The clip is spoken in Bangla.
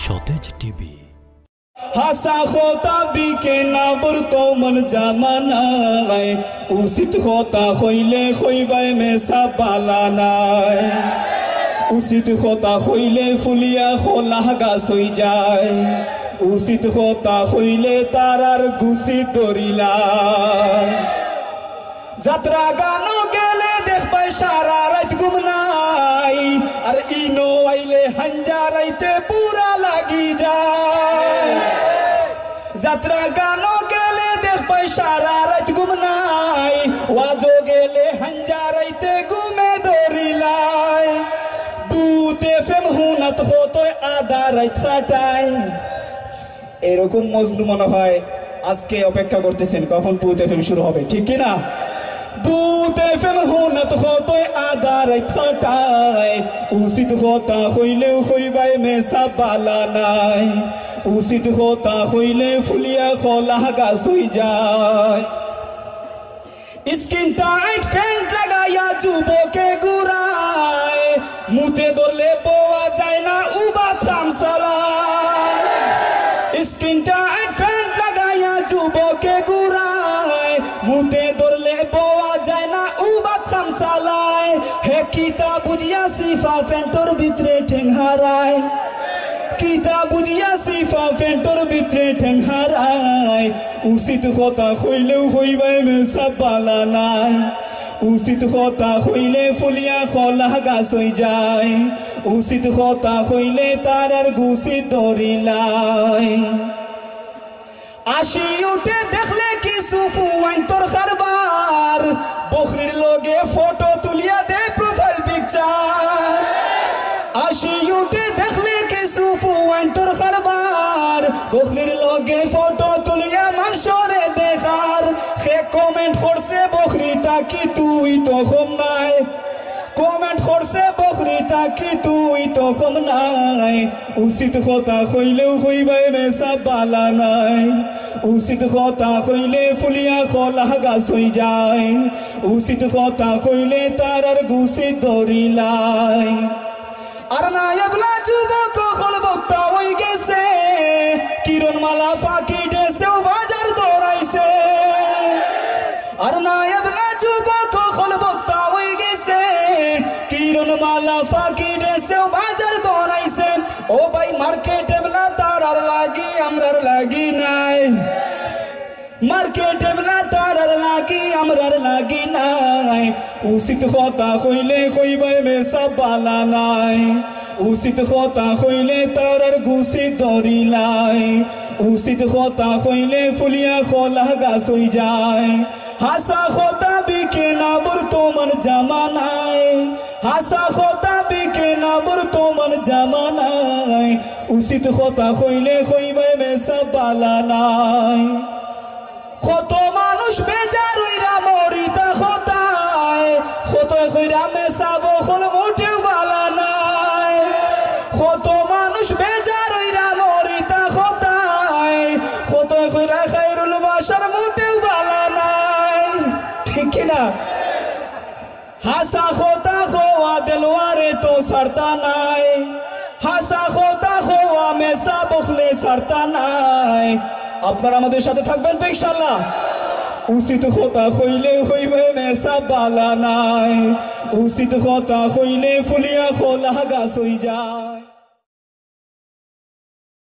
সতেজ টিভি। হাসা খোতা বিকে না বর্তমান জামানায়, উচিত কথা হইলে হইবাই মেসা বালানায়। উচিত কথা হইলে ফুলিয়া খোলা গাছ হই যায়, উচিত কথা হইলে তারার গুছি ধরিলায়। যাত্রা গানো গেলে দেখবাই সারা রাত ঘুম নাই, আর ইনো আইলে হাঞ্জারাইতে পুরা লাগি যায়। যাত্রা গানো গেলে দেখবাই সারা রাত ঘুম নাই, ওয়াজো গেলে হাঞ্জারাইতে ঘুমে ধরিলায়। বুতে ফেম হুনাত হতোয় আধা রাত কাটায়। এরকম মজনু মনে হয় আজকে অপেক্ষা করতেছেন কখন বুতে ফেম শুরু হবে, ঠিক কিনা? বুতে ফেম হুনাত হতোয় আধা রাত কাটায়, উচিত কথা হইলেও হইবাই মেসা বালা নাই। উচিত কথা হইলে ফুলিয়া খোলা গাছ হই যায়। স্কিন টাইট ফ্যান্ট লাগাইয়া যুবকে ঘুরায়, মুতে ধরলে পাওয়া যায় না উবা থাম চালায়। স্কিন টাইট ফ্যান্ট লাগাইয়া যুবকে ঘুরায়, মুতে ধরলে পাওয়া যায় না উবা থাম চালায়। হে কিতা বুঝিয়া সিফা ফ্যান্টর ভিতরে ঠেং হারায়, কিতা বুঝিয়া সিফা ফ্যান্টর ভিতরে ঠেং হারায়। উচিত কথা হইলেও হইবাই মেসা বালা নাই। উচিত কথা হইলে ফুলিয়া খোলা গাছ হই যায়, উচিত কথা হইলে তার আর গুছি ধরিলায়। আসি উঠে দেখলে কিছু ফুয়াইন তোর খারবার, বকরির লগে ফটো তুলিয়া দে প্রোফাইল পিকচার। আসি উঠে দেখলে কিছু ফুয়াইন তোর খারবার, বকরির লগে ফটো তুলিয়া মানুষরে দেখার। সে কমেন্ট করছে বকরি তাকি তুই তখন নাই, কমেন্ট করছে বকরি তাকি তুই তখন নাই। উচিত কথা হইলেও হইবাই মেসা বালা নাই। উচিত কথা হইলে ফুলিয়া খোলা গাছ হই যায়, উচিত কথা হইলে তার আর গুছি ধরিলায়। আর না এবলা যুবক হল বক্তা হই গেছে, কিরণ মালা ফাঁকি ডেসেও বাজার দৌড়াইছে। আর না এবলা যুবক হল বক্তা হই গেছে, কিরণ মালা ফাঁকি ডেসেও বাজার দৌড়াইছে। ও ভাই মার্কেট এবলা তার আর লাগি আমরার লাগি নাই, মার্কেট এবলা তার আর লাগি আমরার লাগি নাই। উচিত কথা হইলে হইবাই মেসা বালা নাই, উচিত কথা হইলে তার আর গুছি ধরিলায়। উচিত কথা হইলে ফুলিয়া খোলা গাছ হই যায়। হাসা কথা বিকে না বর্তমান জামানায়, হাসা কথা বিকে না বর্তমান জামানায়। উচিত কথা হইলে হইবাই মেসা বালা নাই। কত মানুষ বেজার হইরা মরিতা হতায়, কত হইরা মেসা বখল মোটেও বালা নাই। কত মানুষ বেজার হইরা মরিতা হতায়, কত হইরা খাইরুল বাসার মোটেও বালা নাই, ঠিক কিনা? হাসা খোতা খোয়া দেলওয়ারে তো সারতা নাই, হাসা খোতা খোয়া মেসা বখলে সারতা নাই। আপনারা আমাদের সাথে থাকবেন তো ইনশাআল্লাহ? উচিত কথা হইলে হইবে মেসা বালা নাই, উচিত কথা হইলে ফুলিয়া খোলা গাছ হই যায়।